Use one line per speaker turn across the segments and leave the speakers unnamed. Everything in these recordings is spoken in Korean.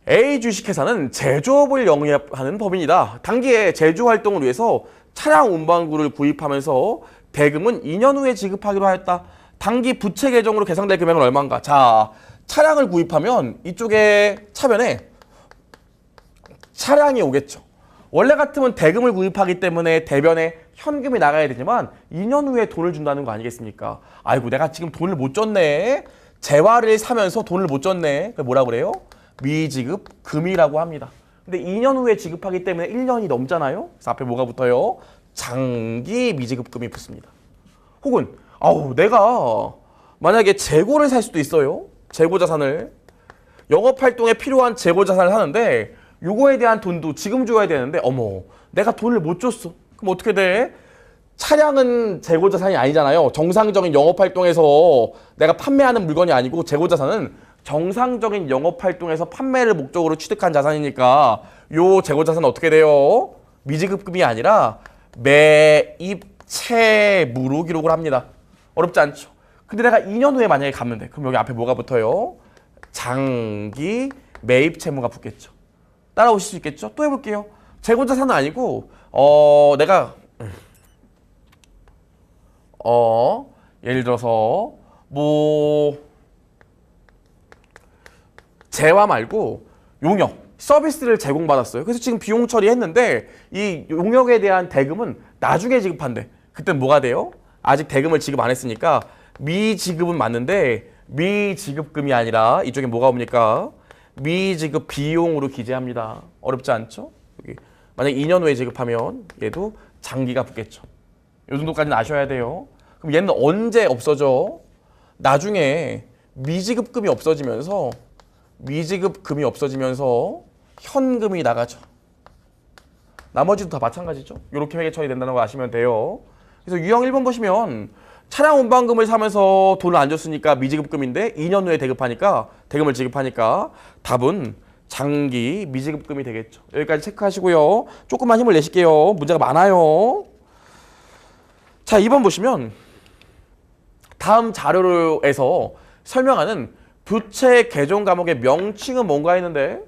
A 주식회사는 제조업을 영위하는 법인이다. 단기에 제조 활동을 위해서 차량 운반구를 구입하면서 대금은 2년 후에 지급하기로 하였다. 단기 부채 계정으로 계상될 금액은 얼마인가? 자, 차량을 구입하면 이쪽에 차변에 차량이 오겠죠. 원래 같으면 대금을 구입하기 때문에 대변에 현금이 나가야 되지만 2년 후에 돈을 준다는 거 아니겠습니까? 아이고, 내가 지금 돈을 못 줬네. 재화를 사면서 돈을 못 줬네. 뭐라고 그래요? 미지급금이라고 합니다. 근데 2년 후에 지급하기 때문에 1년이 넘잖아요. 그래서 앞에 뭐가 붙어요? 장기 미지급금이 붙습니다. 혹은 내가 만약에 재고를 살 수도 있어요. 재고 자산을. 영업활동에 필요한 재고 자산을 사는데 요거에 대한 돈도 지금 줘야 되는데 내가 돈을 못 줬어. 그럼 어떻게 돼? 차량은 재고 자산이 아니잖아요. 정상적인 영업활동에서 내가 판매하는 물건이 아니고 재고 자산은 정상적인 영업활동에서 판매를 목적으로 취득한 자산이니까 요 재고 자산은 어떻게 돼요? 미지급금이 아니라 매입채무로 기록을 합니다. 어렵지 않죠? 근데 내가 2년 후에 만약에 갚는데 그럼 여기 앞에 뭐가 붙어요? 장기 매입채무가 붙겠죠. 따라오실 수 있겠죠? 또 해볼게요. 재고자산은 아니고 내가 예를 들어서 재화 말고 용역 서비스를 제공받았어요. 그래서 지금 비용 처리했는데 이 용역에 대한 대금은 나중에 지급한대. 그땐 뭐가 돼요? 아직 대금을 지급 안 했으니까 미지급은 맞는데 미지급금이 아니라 이쪽에 뭐가 옵니까? 미지급 비용으로 기재합니다. 어렵지 않죠? 여기 만약 2년 후에 지급하면 얘도 장기가 붙겠죠. 이 정도까지는 아셔야 돼요. 그럼 얘는 언제 없어져? 나중에 미지급금이 없어지면서 현금이 나가죠. 나머지도 다 마찬가지죠. 이렇게 회계 처리된다는 거 아시면 돼요. 그래서 유형 1번 보시면 차량 운반금을 사면서 돈을 안 줬으니까 미지급금인데 2년 후에 대금을 지급하니까 답은 장기 미지급금이 되겠죠. 여기까지 체크하시고요. 조금만 힘을 내실게요. 문제가 많아요. 자, 2번 보시면 다음 자료에서 설명하는 부채 개정 과목의 명칭은 뭔가 했는데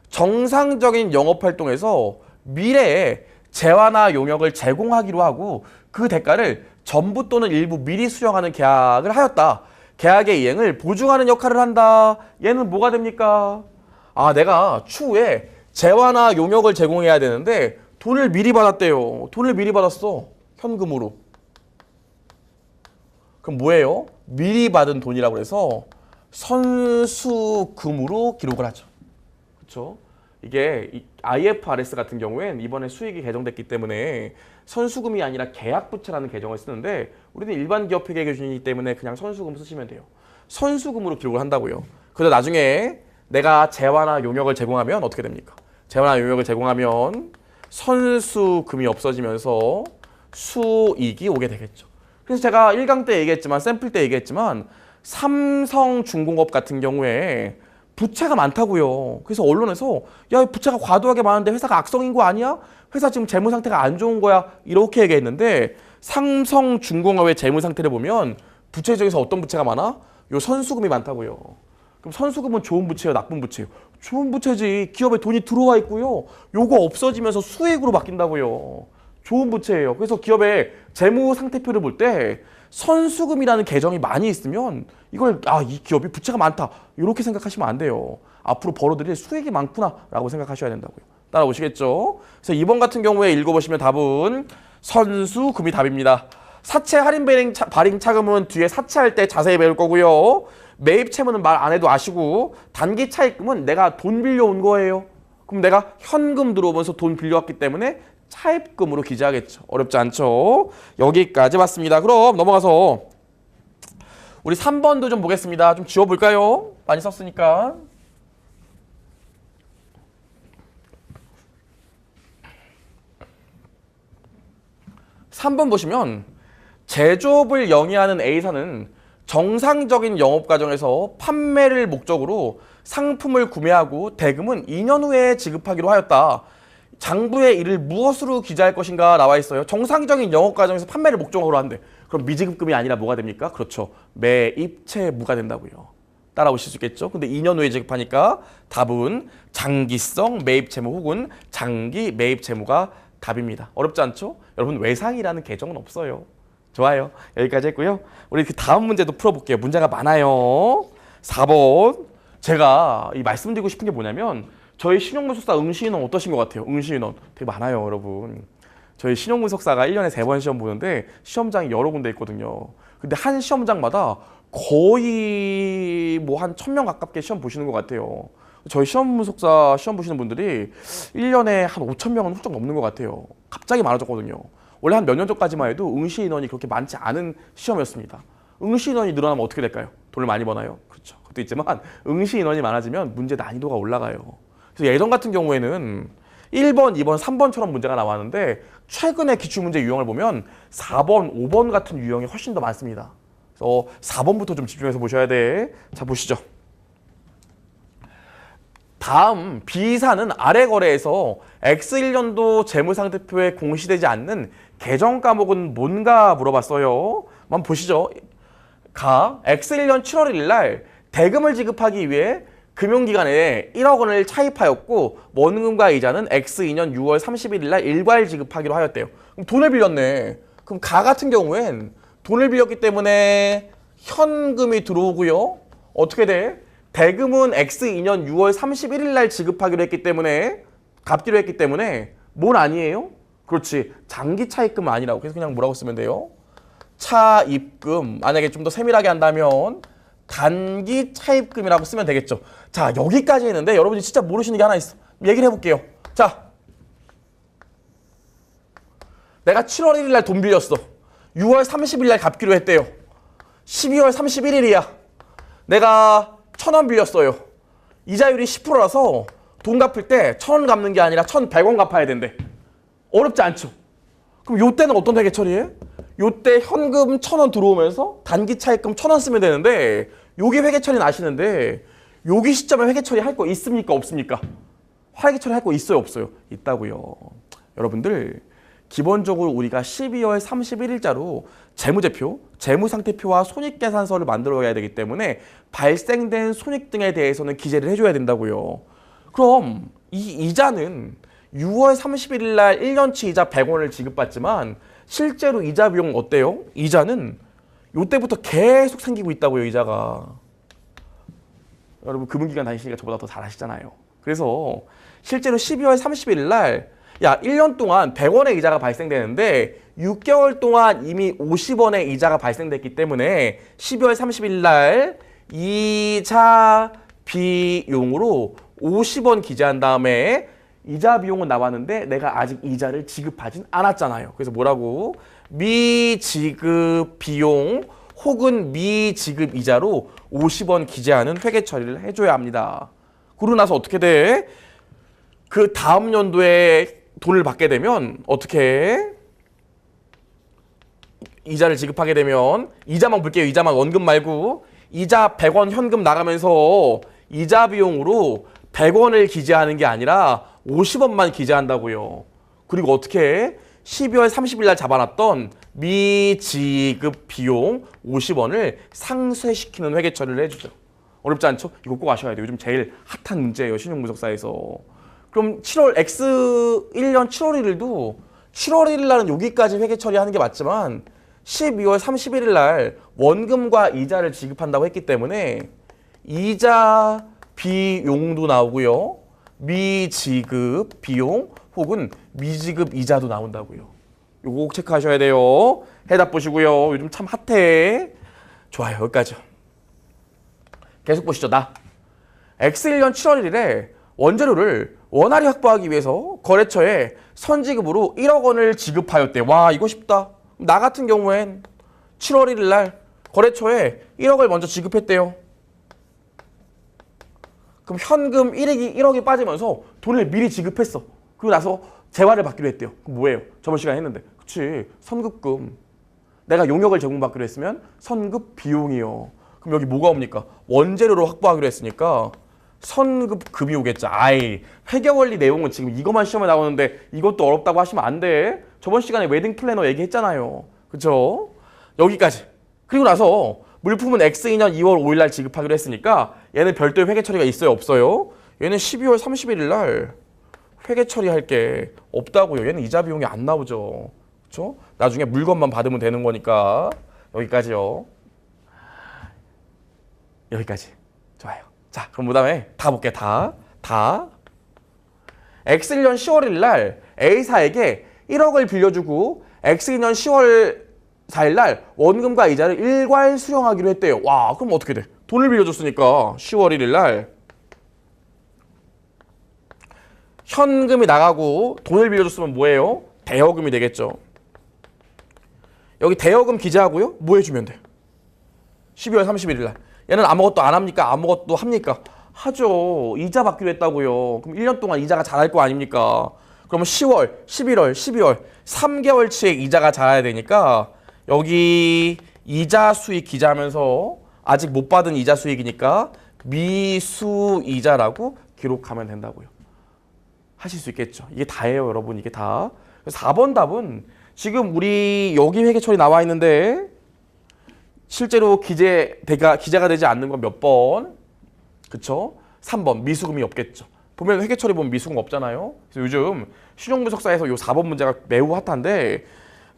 정상적인 영업활동에서 미래에 재화나 용역을 제공하기로 하고 그 대가를 전부 또는 일부 미리 수령하는 계약을 하였다. 계약의 이행을 보증하는 역할을 한다. 얘는 뭐가 됩니까? 내가 추후에 재화나 용역을 제공해야 되는데 돈을 미리 받았대요. 돈을 미리 받았어. 현금으로. 그럼 뭐예요? 미리 받은 돈이라고 해서 선수금으로 기록을 하죠. 그렇죠? 이게 IFRS 같은 경우엔 이번에 수익이 개정됐기 때문에 선수금이 아니라 계약부채라는 계정을 쓰는데 우리는 일반 기업 회계 기준이기 때문에 그냥 선수금 쓰시면 돼요. 선수금으로 기록을 한다고요. 그래서 나중에 내가 재화나 용역을 제공하면 어떻게 됩니까? 재화나 용역을 제공하면 선수금이 없어지면서 수익이 오게 되겠죠. 그래서 제가 1강 때 얘기했지만 샘플 때 얘기했지만 삼성중공업 같은 경우에 부채가 많다고요. 그래서 언론에서 야, 부채가 과도하게 많은데 회사가 악성인 거 아니야? 회사 지금 재무 상태가 안 좋은 거야. 이렇게 얘기했는데 삼성중공업의 재무 상태를 보면 부채 중에서 어떤 부채가 많아? 요 선수금이 많다고요. 그럼 선수금은 좋은 부채예요, 나쁜 부채예요? 좋은 부채지. 기업에 돈이 들어와 있고요. 요거 없어지면서 수익으로 바뀐다고요. 좋은 부채예요. 그래서 기업의 재무 상태표를 볼 때 선수금이라는 계정이 많이 있으면 이걸 이 기업이 부채가 많다 이렇게 생각하시면 안 돼요. 앞으로 벌어들일 수익이 많구나 라고 생각하셔야 된다고요. 따라오시겠죠? 그래서 2번 같은 경우에 읽어보시면 답은 선수금이 답입니다. 사채 할인 발행 차금은 뒤에 사채할 때 자세히 배울 거고요. 매입 채무는 말 안 해도 아시고 단기 차입금은 내가 돈 빌려온 거예요. 그럼 내가 현금 들어오면서 돈 빌려왔기 때문에 차입금으로 기재하겠죠. 어렵지 않죠? 여기까지 봤습니다. 그럼 넘어가서 우리 3번도 좀 보겠습니다. 좀 지워볼까요? 많이 썼으니까. (3번) 보시면 제조업을 영위하는 A사는 정상적인 영업 과정에서 판매를 목적으로 상품을 구매하고 대금은 2년 후에 지급하기로 하였다. 장부의 일을 무엇으로 기재할 것인가 나와 있어요. 정상적인 영업 과정에서 판매를 목적으로 한대. 그럼 미지급금이 아니라 뭐가 됩니까? 그렇죠. 매입채무가 된다고요. 따라오실 수 있겠죠? 근데 2년 후에 지급하니까 답은 장기성 매입 채무 혹은 장기 매입 채무가 답입니다. 어렵지 않죠? 여러분 외상이라는 개정은 없어요. 좋아요. 여기까지 했고요. 우리 그 다음 문제도 풀어볼게요. 문제가 많아요. 4번. 제가 이 말씀드리고 싶은 게 뭐냐면 저희 신용분석사 응시인원 어떠신 것 같아요? 응시인원 되게 많아요, 여러분. 저희 신용분석사가 1년에 3번 시험 보는데 시험장이 여러 군데 있거든요. 근데 한 시험장마다 거의 뭐 한 1000명 가깝게 시험 보시는 것 같아요. 저희 시험분석사 시험 보시는 분들이 1년에 한 5000명은 훌쩍 넘는 것 같아요. 갑자기 많아졌거든요. 원래 한 몇 년 전까지만 해도 응시 인원이 그렇게 많지 않은 시험이었습니다. 응시 인원이 늘어나면 어떻게 될까요? 돈을 많이 버나요? 그렇죠. 그것도 있지만 응시 인원이 많아지면 문제 난이도가 올라가요. 그래서 예전 같은 경우에는 1번, 2번, 3번처럼 문제가 나왔는데 최근에 기출문제 유형을 보면 4번, 5번 같은 유형이 훨씬 더 많습니다. 그래서 4번부터 좀 집중해서 보셔야 돼. 자, 보시죠. 다음 B사는 아래 거래에서 X1년도 재무상태표에 공시되지 않는 계정 과목은 뭔가 물어봤어요. 한번 보시죠. X1년 7월 1일 날 대금을 지급하기 위해 금융기관에 1억 원을 차입하였고 원금과 이자는 X2년 6월 31일 날 일괄 지급하기로 하였대요. 그럼 돈을 빌렸네. 그럼 같은 경우엔 돈을 빌렸기 때문에 현금이 들어오고요. 어떻게 돼? 대금은 X2년 6월 31일 날 지급하기로 했기 때문에 갚기로 했기 때문에 뭔 아니에요? 그렇지. 장기 차입금은 아니라고. 그래서 그냥 뭐라고 쓰면 돼요? 차입금. 만약에 좀 더 세밀하게 한다면 단기 차입금이라고 쓰면 되겠죠. 자, 여기까지 했는데 여러분이 진짜 모르시는 게 하나 있어. 얘기를 해볼게요. 자, 내가 7월 1일 날 돈 빌렸어. 6월 30일 날 갚기로 했대요. 12월 31일이야. 내가 1000원 빌렸어요. 이자율이 10%라서 돈 갚을 때 1000원 갚는 게 아니라 1100원 갚아야 된대. 어렵지 않죠? 그럼 요때는 어떤 회계 처리해? 요때 현금 1000원 들어오면서 단기 차입금 1000원 쓰면 되는데 요게 회계 처리는 아시는데 여기 시점에 회계 처리 할 거 있습니까? 없습니까? 회계 처리 할 거 있어요? 없어요? 있다고요. 여러분들 기본적으로 우리가 12월 31일자로 재무제표, 재무상태표와 손익계산서를 만들어야 되기 때문에 발생된 손익 등에 대해서는 기재를 해줘야 된다고요. 그럼 이 이자는 6월 31일 날 1년치 이자 100원을 지급받지만 실제로 이자 비용은 어때요? 이자는 요때부터 계속 생기고 있다고요, 이자가. 여러분 금융기관 다니시니까 저보다 더 잘 아시잖아요. 그래서 실제로 12월 31일 날 1년 동안 100원의 이자가 발생되는데 6개월 동안 이미 50원의 이자가 발생됐기 때문에 12월 30일 날 이자 비용으로 50원 기재한 다음에 이자 비용은 나왔는데 내가 아직 이자를 지급하진 않았잖아요. 그래서 뭐라고? 미지급 비용 혹은 미지급 이자로 50원 기재하는 회계 처리를 해줘야 합니다. 그러고 나서 어떻게 돼? 그 다음 연도에 돈을 받게 되면 어떻게 해? 이자를 지급하게 되면 이자만 볼게요. 이자만 원금 말고 이자 100원 현금 나가면서 이자 비용으로 100원을 기재하는 게 아니라 50원만 기재한다고요. 그리고 어떻게 해? 12월 30일 날 잡아놨던 미지급 비용 50원을 상쇄시키는 회계 처리를 해주죠. 어렵지 않죠? 이거 꼭 아셔야 돼요. 요즘 제일 핫한 문제예요. 신용분석사에서. 그럼 X1년 7월 1일도 7월 1일 날은 여기까지 회계 처리하는 게 맞지만 12월 31일 날 원금과 이자를 지급한다고 했기 때문에 이자 비용도 나오고요. 미지급 비용 혹은 미지급 이자도 나온다고요. 요거 꼭 체크하셔야 돼요. 해답 보시고요. 요즘 참 핫해. 좋아요. 여기까지요. 계속 보시죠. X1년 7월 1일에 원재료를 원활히 확보하기 위해서 거래처에 선지급으로 1억 원을 지급하였대. 와, 이거 쉽다. 나 같은 경우엔 7월 1일 날 거래처에 1억을 먼저 지급했대요. 그럼 현금 1억이 빠지면서 돈을 미리 지급했어. 그리고 나서 재화를 받기로 했대요. 그럼 뭐예요? 저번 시간에 했는데. 그치, 선급금. 내가 용역을 제공받기로 했으면 선급 비용이요. 그럼 여기 뭐가 옵니까? 원재료로 확보하기로 했으니까 선급금이 오겠죠. 아이, 회계원리 내용은 지금 이것만 시험에 나오는데 이것도 어렵다고 하시면 안 돼. 저번 시간에 웨딩 플래너 얘기했잖아요. 그쵸? 여기까지. 그리고 나서 물품은 X인년 2월 5일 날 지급하기로 했으니까 얘는 별도의 회계 처리가 있어요, 없어요? 얘는 12월 31일 날 회계 처리할 게 없다고요. 얘는 이자 비용이 안 나오죠. 그렇죠? 나중에 물건만 받으면 되는 거니까. 여기까지요. 여기까지. 좋아요. 자, 그럼 그다음에 다 볼게요. 다. X년 10월일 날 A사에게 1억을 빌려주고 X년 10월 4일 날 원금과 이자를 일괄 수령하기로 했대요. 와, 그럼 어떻게 돼? 돈을 빌려줬으니까 10월 1일 날 현금이 나가고 돈을 빌려줬으면 뭐예요? 대여금이 되겠죠. 여기 대여금 기재하고요. 뭐 해주면 돼? 12월 31일 날. 얘는 아무것도 안 합니까? 아무것도 합니까? 하죠. 이자 받기로 했다고요. 그럼 1년 동안 이자가 잘할 거 아닙니까? 그러면 10월, 11월, 12월 3개월치의 이자가 잘해야 되니까 여기 이자 수익 기재하면서 아직 못 받은 이자 수익이니까 미수이자라고 기록하면 된다고요. 하실 수 있겠죠. 이게 다예요, 여러분. 이게 다. 4번 답은 지금 우리 여기 회계 처리 나와 있는데 실제로 기재가 되지 않는 건 몇 번? 그쵸? 3번 미수금이 없겠죠. 보면 회계 처리 보면 미수금 없잖아요. 그래서 요즘 신용분석사에서 요 4번 문제가 매우 핫한데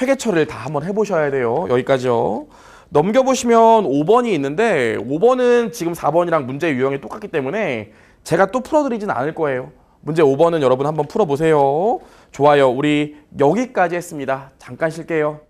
회계 처리를 다 한번 해보셔야 돼요. 여기까지요. 넘겨보시면 5번이 있는데 5번은 지금 4번이랑 문제 유형이 똑같기 때문에 제가 또 풀어드리진 않을 거예요. 문제 5번은 여러분 한번 풀어보세요. 좋아요. 우리 여기까지 했습니다. 잠깐 쉴게요.